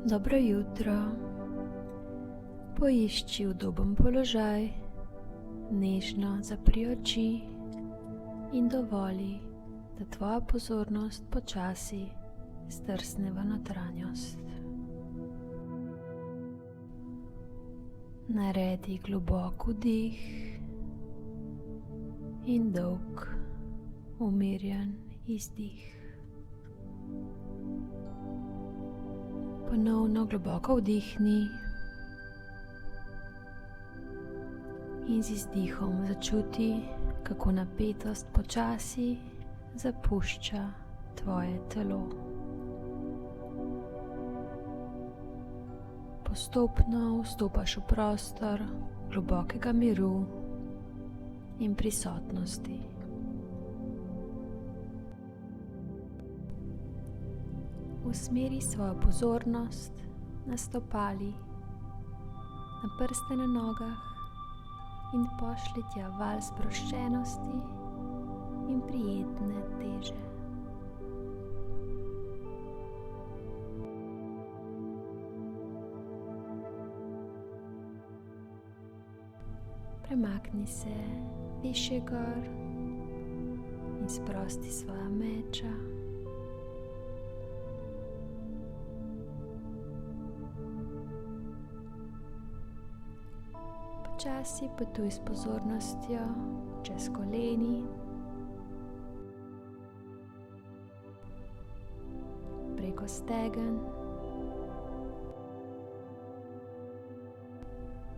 Dobro jutro. Poišči udoben položaj, nežno zapri oči in dovoli, da tvoja pozornost počasi zdrsne v notranjost. Naredi globok vdih in dolg, umirjen izdih. Ponovno globoko vdihni in z izdihom začuti, kako napetost počasi zapušča tvoje telo. Postopno vstopaš v prostor globokega miru in prisotnosti. Usmeri svojo pozornost na stopali, na prste na nogah in pošlji tja val sproščenosti in prijetne teže. Premakni se višje gor in sprosti svoja meča. Počasi potuj s pozornostjo čez koleni, preko stegen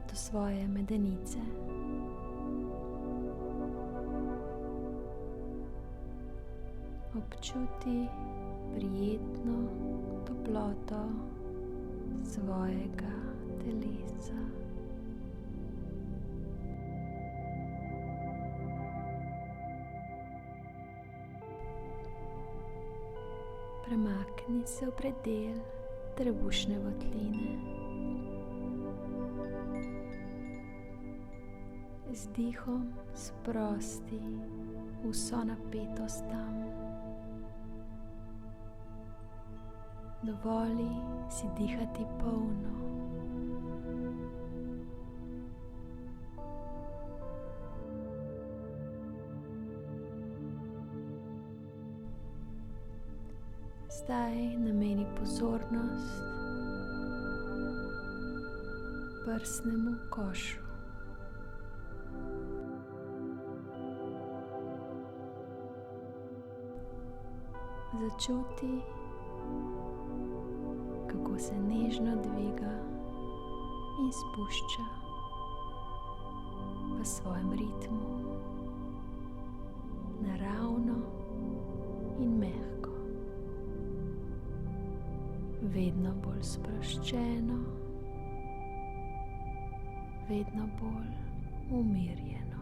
do svoje medenice. Občuti prijetno toploto svojega telesa. Premakni se v predel trebušne votline. Z dihom sprosti vso napetost tam. Dovoli si dihati polno. Zdaj nameni pozornost prsnemu košu. Začuti, kako se nežno dviga in spušča v svojem ritmu, naravno in mehko. Vedno bolj sproščeno, vedno bolj umirjeno.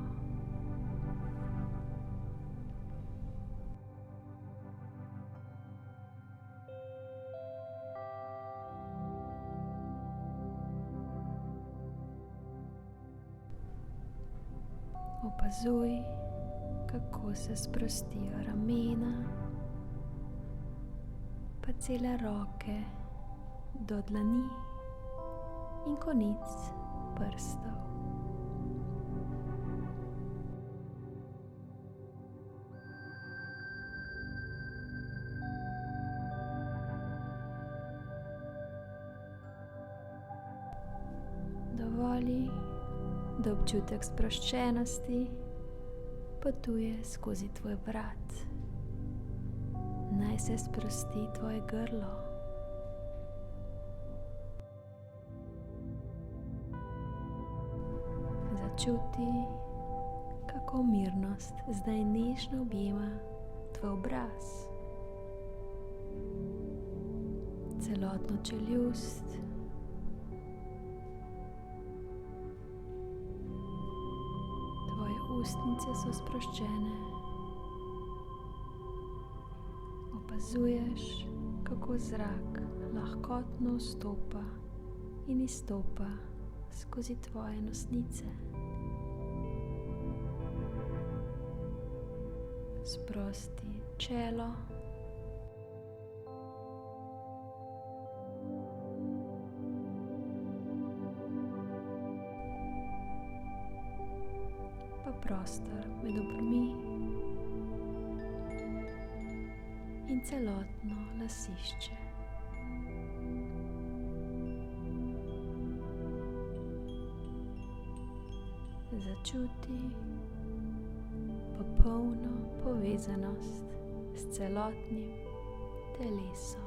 Opazuj, kako se sprostijo ramena, pa cele roke do dlani in konic prstov. Dovoli, da občutek sproščenosti potuje skozi tvoj vrat. Naj se sprosti tvoje grlo. Začuti, kako mirnost zdaj nežno objema tvoj obraz, celotno čeljust, tvoje ustnice so sproščene. Opazuješ, kako zrak lahkotno vstopa in izstopa skozi tvoje nosnice. Sprosti čelo, prostor med obrvmi in celotno lasišče. Začuti popolno povezanost s celotnim telesom.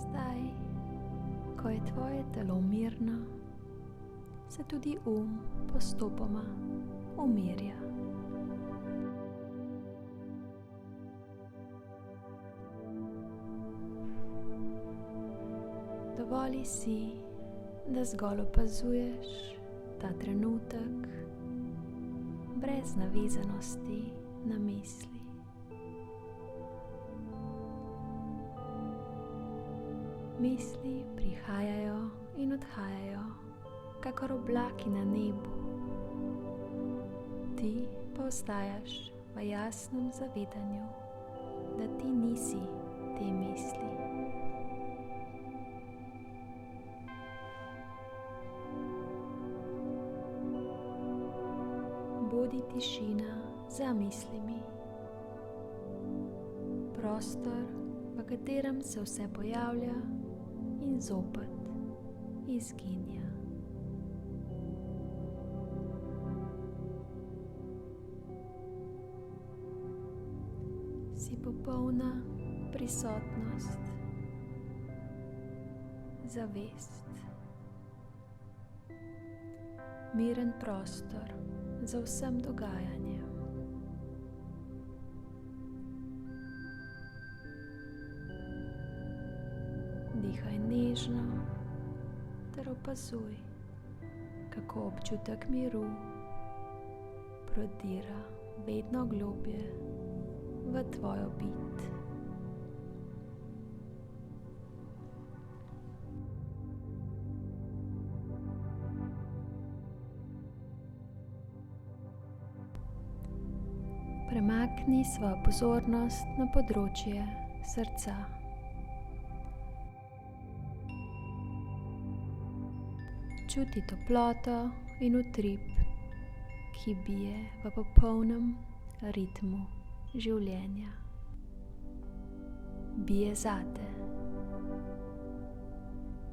Zdaj, ko je tvoje telo mirno, se tudi postopoma umirja. Dovoli si, da zgolj opazuješ ta trenutek brez navezanosti na misli. Misli prihajajo in odhajajo, kakor oblaki na nebu. Ti pa ostajaš v jasnem zavedanju, da ti nisi te misli. Bodi tišina za mislimi. Prostor, v katerem se vse pojavlja in zopet izginja. Si popolna prisotnost, zavest, miren prostor za vsem dogajanjem. Dihaj nežno ter opazuj, kako občutek miru prodira vedno globlje v tvojo bit. Premakni svojo pozornost na področje srca. Čuti toploto in utrip, ki bije v popolnem ritmu življenja. Bije zate.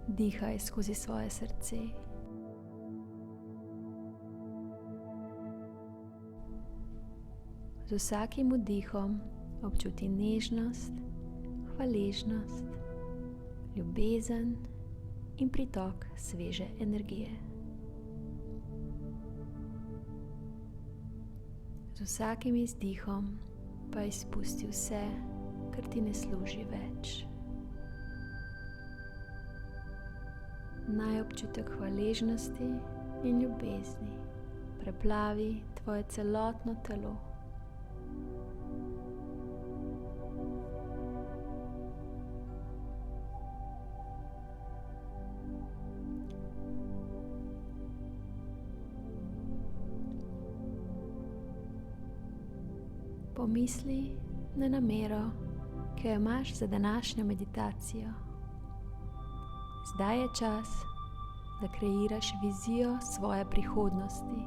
Dihaj skozi svoje srce. Z vsakim vdihom občuti nežnost, hvaležnost, ljubezen in pritok sveže energije. Z vsakim izdihom pa izpusti vse, kar ti ne služi več. Naj občutek hvaležnosti in ljubezni preplavi tvoje celotno telo. Pomisli na namero, ki jo imaš za današnjo meditacijo. Zdaj je čas, da kreiraš vizijo svoje prihodnosti.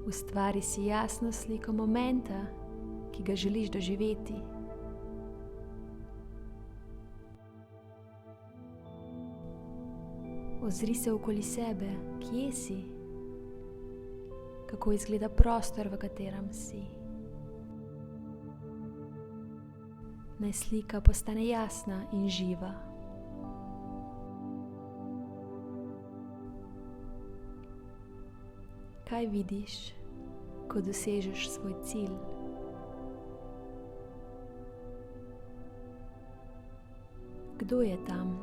Ustvari si jasno sliko momenta, ki ga želiš doživeti. Ozri se okoli sebe, kje si? Kako izgleda prostor, v katerem si? Naj slika postane jasna in živa. Kaj vidiš, ko dosežeš svoj cilj? Kdo je tam?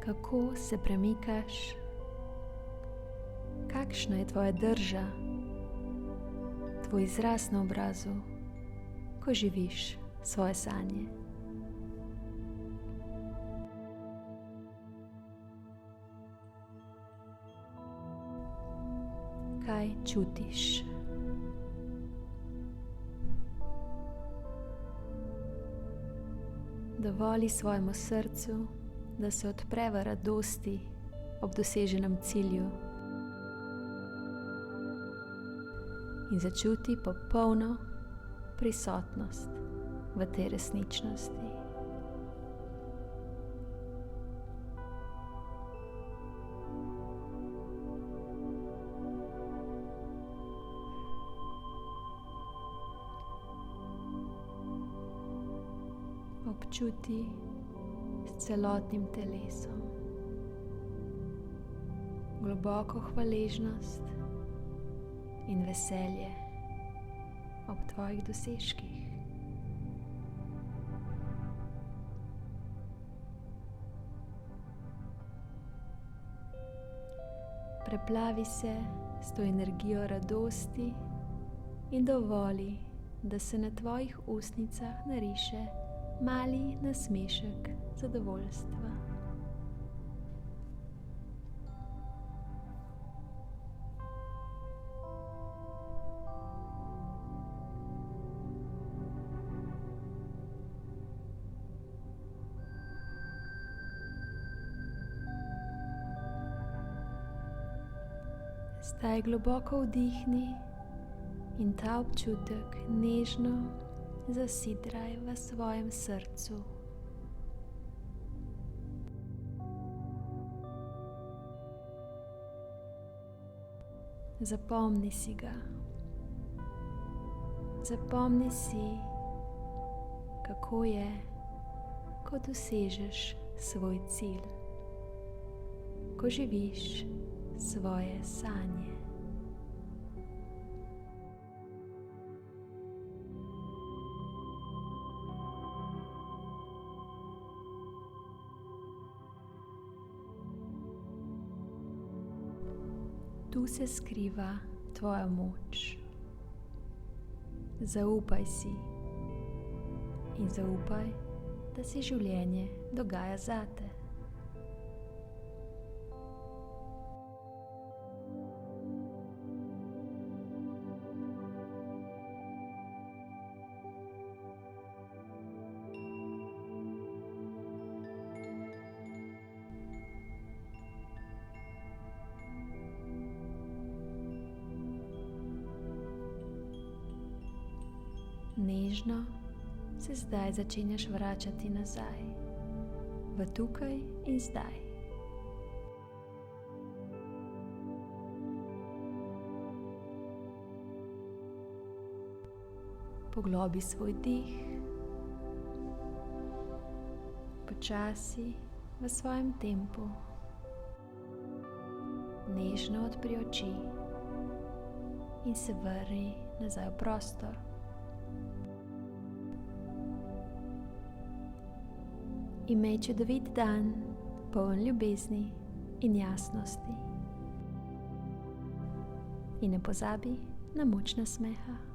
kako se premikaš, kakšna je tvoja drža, tvoj izraz na obrazu, ko živiš svoje sanje. Kaj čutiš? Dovoli svojemu srcu, da se odpre v radosti ob doseženem cilju in začuti popolno prisotnost v tej resničnosti. Občuti s celotnim telesom globoko hvaležnost in veselje ob tvojih dosežkih. Preplavi se s to energijo radosti in dovoli, da se na tvojih ustnicah nariše mali nasmešek zadovoljstva. Zdaj globoko vdihni in ta občutek nežno zasidraj v svojem srcu. Zapomni si ga. Zapomni si, kako je, ko dosežeš svoj cilj, ko živiš svoje sanje. Tu se skriva tvoja moč. Zaupaj si in zaupaj, da se življenje dogaja zate. Nežno se zdaj začenjaš vračati nazaj, v tukaj in zdaj. Poglobi svoj dih, počasi v svojem tempu. Nežno odpri oči in se vrni nazaj v prostor. Imej čudovit dan, poln ljubezni in jasnosti. In ne pozabi na moč nasmeha.